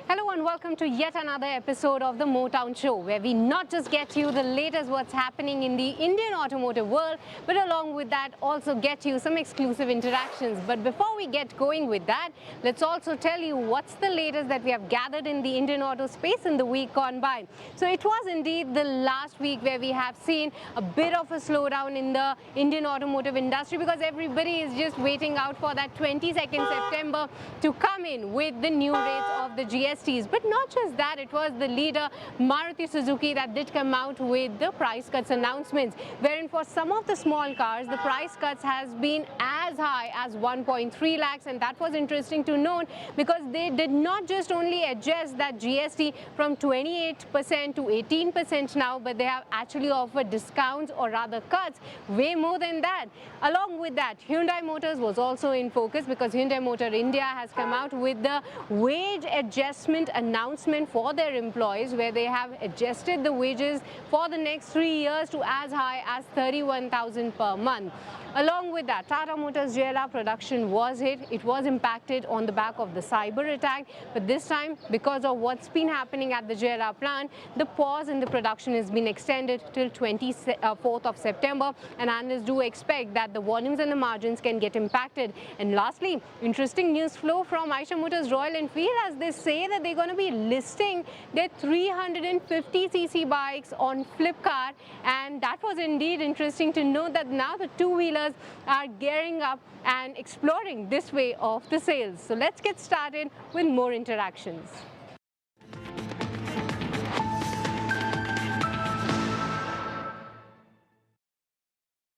Hello and welcome to yet another episode of the Motown Show, where we not just get you the latest what's happening in the Indian automotive world, but along with that also get you some exclusive interactions. But before we get going with that, let's also tell you what's the latest that we have gathered in the Indian auto space in the week gone by. So it was indeed the last week where we have seen a bit of a slowdown in the Indian automotive industry because everybody is just waiting out for that 22nd September to come in with the new rates of the GSTs. But not just that, it was the leader Maruti Suzuki that did come out with the price cuts announcements, wherein for some of the small cars the price cuts has been as high as 1.3 lakhs, and that was interesting to note because they did not just only adjust that GST from 28% to 18% now, but they have actually offered discounts or rather cuts way more than that. Along with that, Hyundai Motors was also in focus because Hyundai Motor India has come out with the wage adjustment announcement for their employees, where they have adjusted the wages for the next 3 years to as high as 31,000 per month. Along with that, Tata Motors JLR production was hit. It was impacted on the back of the cyber attack, but this time, because of what's been happening at the JLR plant, the pause in the production has been extended till 24th of September, and analysts do expect that the volumes and the margins can get impacted. And lastly, interesting news flow from Eicher Motors Royal Enfield, as they say that they're going to be listing their 350cc bikes on Flipkart, and that was indeed interesting to know that now the two-wheelers are gearing up and exploring this way of the sales. So let's get started with more interactions.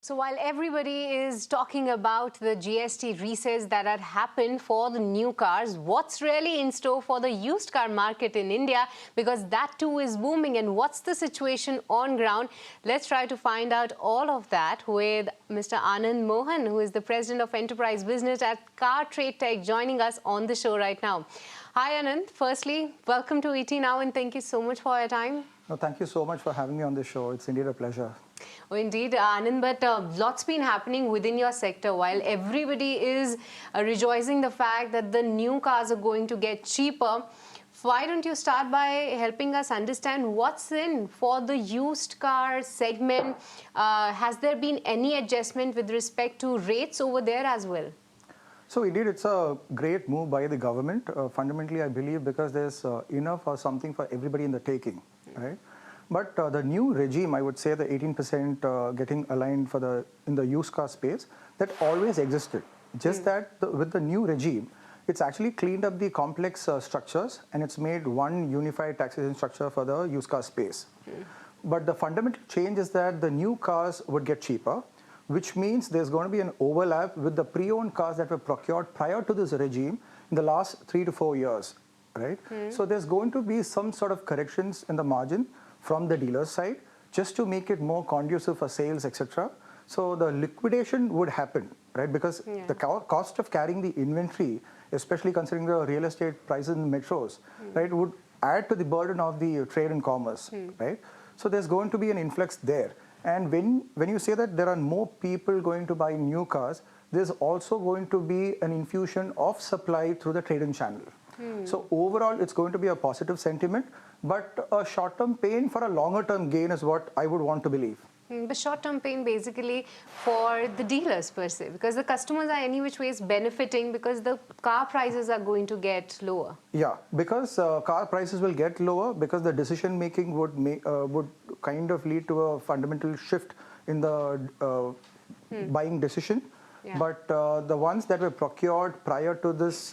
So while everybody is talking about the GST resets that had happened for the new cars, what's really in store for the used car market in India? Because that too is booming, and what's the situation on ground? Let's try to find out all of that with Mr. Anand Mohan, who is the President of Enterprise Business at CarTrade Tech, joining us on the show right now. Hi Anand, firstly, welcome to ET Now and thank you so much for your time. No, thank you so much for having me on this show. It's indeed a pleasure. Oh, indeed, Anand, but lots been happening within your sector. While everybody is rejoicing the fact that the new cars are going to get cheaper, why don't you start by helping us understand what's in for the used car segment? Has there been any adjustment with respect to rates over there as well? So indeed, it's a great move by the government. Fundamentally, I believe because there's enough or something for everybody in the taking, right? But the new regime, I would say the 18% getting aligned for in the used car space, that always existed. Just that with the new regime, it's actually cleaned up the complex structures and it's made one unified taxation structure for the used car space. But the fundamental change is that the new cars would get cheaper, which means there's going to be an overlap with the pre-owned cars that were procured prior to this regime in the last 3 to 4 years, right? So there's going to be some sort of corrections in the margin from the dealer's side, just to make it more conducive for sales, etc. So the liquidation would happen, right? Because the cost of carrying the inventory, especially considering the real estate prices in metros, right, would add to the burden of the trade and commerce, right? So there's going to be an influx there. And when you say that there are more people going to buy new cars, there's also going to be an infusion of supply through the trade-in channel. So overall, it's going to be a positive sentiment, but a short-term pain for a longer-term gain is what I would want to believe. But short-term pain basically for the dealers per se, because the customers are any which ways benefiting because the car prices are going to get lower. Yeah, because car prices will get lower because the decision-making would kind of lead to a fundamental shift in the buying decision. Yeah. But the ones that were procured prior to this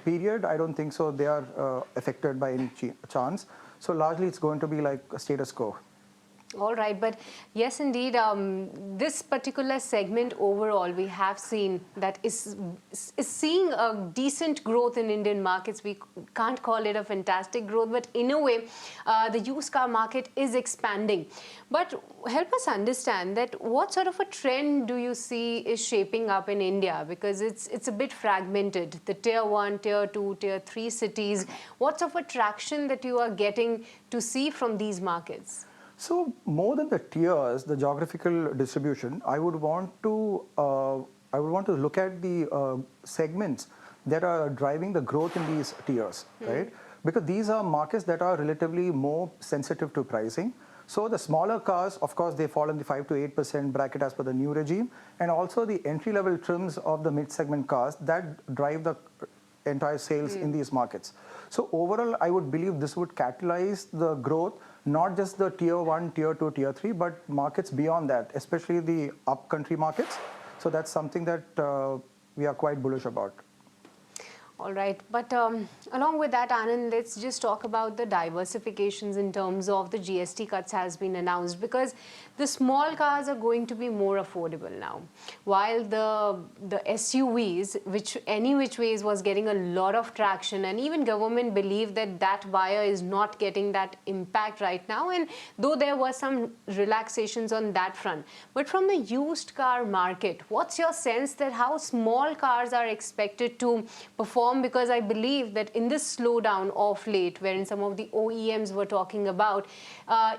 period, I don't think so they are affected by any chance. So largely it's going to be like a status quo. All right, but yes, indeed, this particular segment overall, we have seen that is seeing a decent growth in Indian markets. We can't call it a fantastic growth, but in a way, the used car market is expanding. But help us understand that what sort of a trend do you see is shaping up in India? Because it's a bit fragmented, the tier 1, tier 2, tier 3 cities. What sort of a traction that you are getting to see from these markets? So more than the tiers, the geographical distribution, I would want to look at the segments that are driving the growth in these tiers, right? because these are markets that are relatively more sensitive to pricing. So the smaller cars, of course, they fall in the 5 to 8% bracket as per the new regime, and also the entry-level trims of the mid-segment cars that drive the entire sales in these markets. So overall, I would believe this would catalyze the growth, not just the tier 1, tier 2, tier 3, but markets beyond that, especially the upcountry markets. So that's something that we are quite bullish about. All right, but along with that, Anand, let's just talk about the diversifications in terms of the GST cuts has been announced, because the small cars are going to be more affordable now, while the SUVs, which any which ways was getting a lot of traction, and even government believed that that buyer is not getting that impact right now, and though there were some relaxations on that front. But from the used car market, what's your sense that how small cars are expected to perform? Because I believe that in this slowdown of late, wherein some of the OEMs were talking about,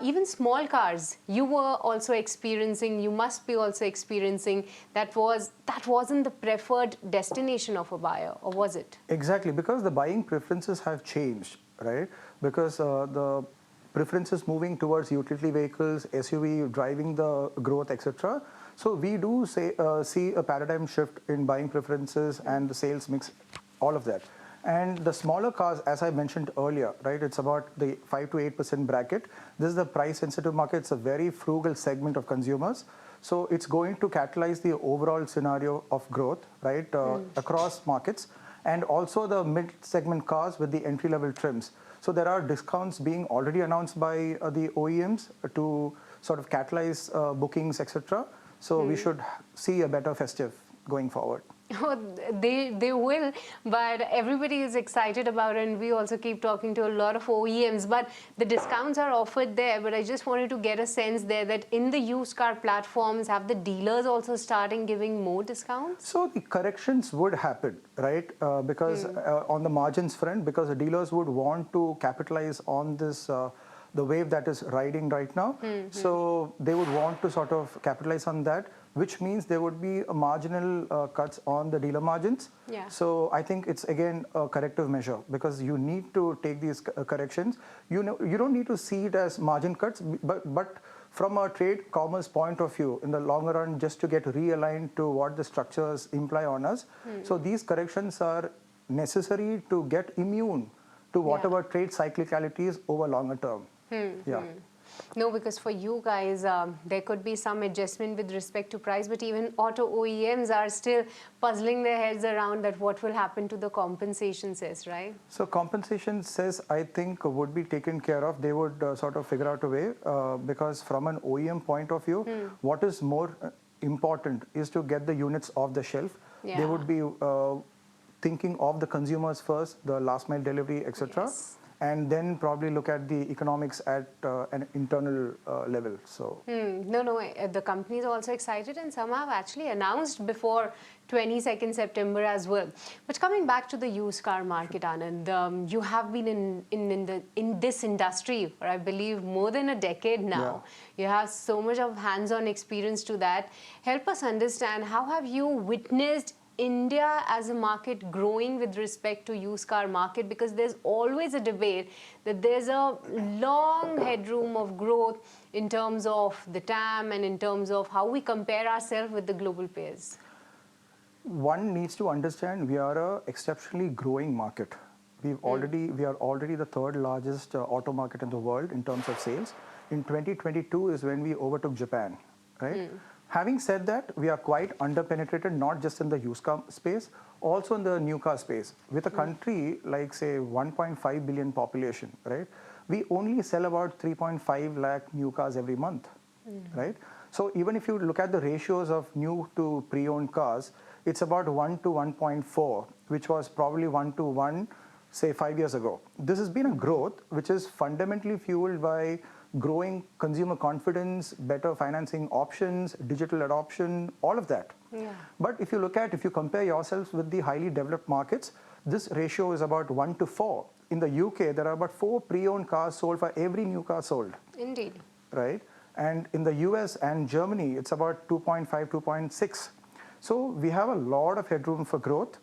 even small cars, you were also experiencing, you must be also experiencing, that wasn't the preferred destination of a buyer, or was it? Exactly, because the buying preferences have changed, right? Because the preferences moving towards utility vehicles, SUV driving the growth, etc. So we do see a paradigm shift in buying preferences and the sales mix, all of that. And the smaller cars, as I mentioned earlier, right, it's about the 5 to 8% bracket. This is the price sensitive market. It's a very frugal segment of consumers. So it's going to catalyze the overall scenario of growth, right, across markets, and also the mid-segment cars with the entry-level trims. So there are discounts being already announced by the OEMs to sort of catalyze bookings, etc. So we should see a better festive going forward. Oh, they will, but everybody is excited about it, and we also keep talking to a lot of OEMs, but the discounts are offered there. But I just wanted to get a sense there that in the used car platforms, have the dealers also starting giving more discounts? So the corrections would happen, right? Because on the margins front, because the dealers would want to capitalize on this the wave that is riding right now. So they would want to sort of capitalize on that, which means there would be a marginal cuts on the dealer margins. Yeah. So I think it's again a corrective measure, because you need to take these corrections. You don't need to see it as margin cuts, but from a trade commerce point of view, in the longer run, just to get realigned to what the structures imply on us. So these corrections are necessary to get immune to whatever trade cyclicalities over longer term. No, because for you guys, there could be some adjustment with respect to price, but even auto OEMs are still puzzling their heads around that what will happen to the compensation cess, right? So compensation cess, I think, would be taken care of. They would sort of figure out a way, because from an OEM point of view, what is more important is to get the units off the shelf. Yeah. They would be thinking of the consumers first, the last mile delivery, etc. Yes. And then probably look at the economics at an internal level. So No, the company is also excited, and some have actually announced before 22nd September as well. But coming back to the used car market, Anand, you have been in this industry for, I believe, more than a decade now. Yeah. You have so much of hands-on experience to that. Help us understand, how have you witnessed India as a market growing with respect to used car market? Because there's always a debate that there's a long headroom of growth in terms of the TAM and in terms of how we compare ourselves with the global peers. One needs to understand we are an exceptionally growing market. We are already the third largest auto market in the world in terms of sales. In 2022 is when we overtook Japan, right? Having said that, we are quite underpenetrated, not just in the used car space, also in the new car space. With a country like, say, 1.5 billion population, right? We only sell about 3.5 lakh new cars every month, right? So even if you look at the ratios of new to pre-owned cars, it's about 1 to 1.4, which was probably 1 to 1, say, 5 years ago. This has been a growth which is fundamentally fueled by growing consumer confidence, better financing options, digital adoption, all of that. Yeah. But if you compare yourselves with the highly developed markets, this ratio is about 1 to 4. In the UK, there are about 4 pre-owned cars sold for every new car sold. Indeed. Right? And in the US and Germany, it's about 2.5, 2.6. So we have a lot of headroom for growth.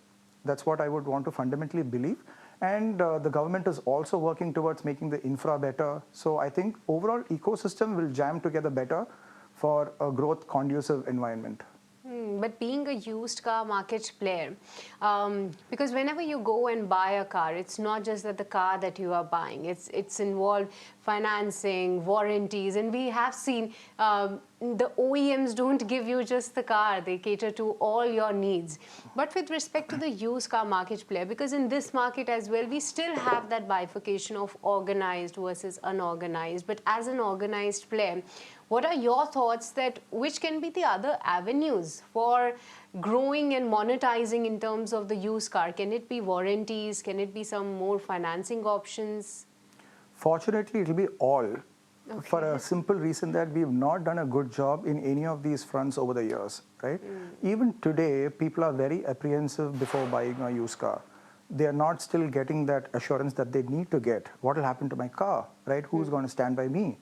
That's what I would want to fundamentally believe. And the government is also working towards making the infra better. So I think overall ecosystem will jam together better for a growth conducive environment. But being a used car market player, because whenever you go and buy a car, it's not just that the car that you are buying. It's involved financing, warranties, and we have seen the OEMs don't give you just the car; they cater to all your needs. But with respect to the used car market player, because in this market as well, we still have that bifurcation of organized versus unorganized. But as an organized player, what are your thoughts that which can be the other avenues for growing and monetizing in terms of the used car? Can it be warranties? Can it be some more financing options? Fortunately, it will be all. Okay. For a simple reason that we've not done a good job in any of these fronts over the years, right? Even today, people are very apprehensive before buying a used car. They are not still getting that assurance that they need to get. What will happen to my car, right? Who's going to stand by me,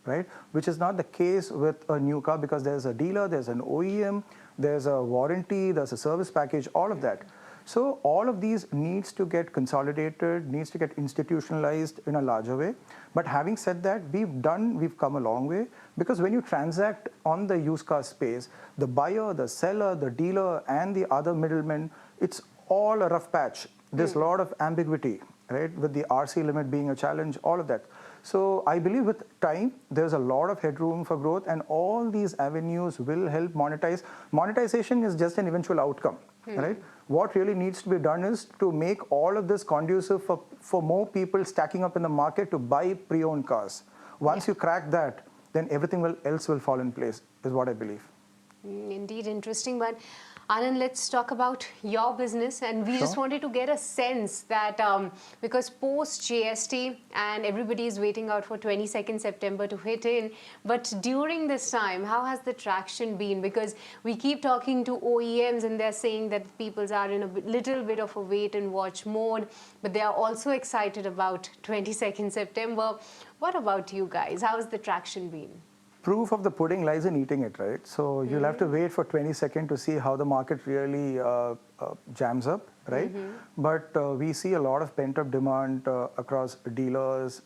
right? Which is not the case with a new car because there's a dealer, there's an OEM, there's a warranty, there's a service package, all of that. So all of these needs to get consolidated, needs to get institutionalized in a larger way. But having said that, we've come a long way because when you transact on the used car space, the buyer, the seller, the dealer, and the other middlemen, it's all a rough patch. There's a lot of ambiguity, right? With the RC limit being a challenge, all of that. So I believe with time, there's a lot of headroom for growth and all these avenues will help monetize. Monetization is just an eventual outcome, right? What really needs to be done is to make all of this conducive for more people stacking up in the market to buy pre-owned cars. Once you crack that, then everything else will fall in place, is what I believe. Indeed, interesting. But Anand, let's talk about your business. And we just wanted to get a sense that because post GST and everybody is waiting out for 22nd September to hit in. But during this time, how has the traction been? Because we keep talking to OEMs and they're saying that people are in a little bit of a wait and watch mode. But they are also excited about 22nd September. What about you guys? How has the traction been? Proof of the pudding lies in eating it, right? So you'll have to wait for 22nd to see how the market really jams up, right? But we see a lot of pent-up demand across dealers,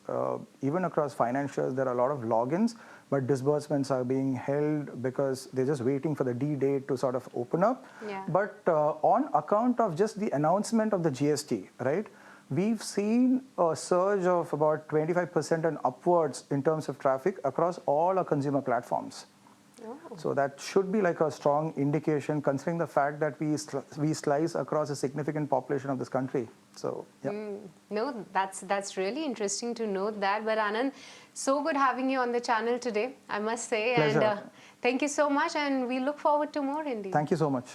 even across financials. There are a lot of logins, but disbursements are being held because they're just waiting for the D date to sort of open up. Yeah. But on account of just the announcement of the GST, right? We've seen a surge of about 25% and upwards in terms of traffic across all our consumer platforms. Oh. So that should be like a strong indication considering the fact that we slice across a significant population of this country. So, yeah. No, that's really interesting to note that. But Anand, so good having you on the channel today, I must say. Pleasure. And thank you so much. And we look forward to more indeed. Thank you so much.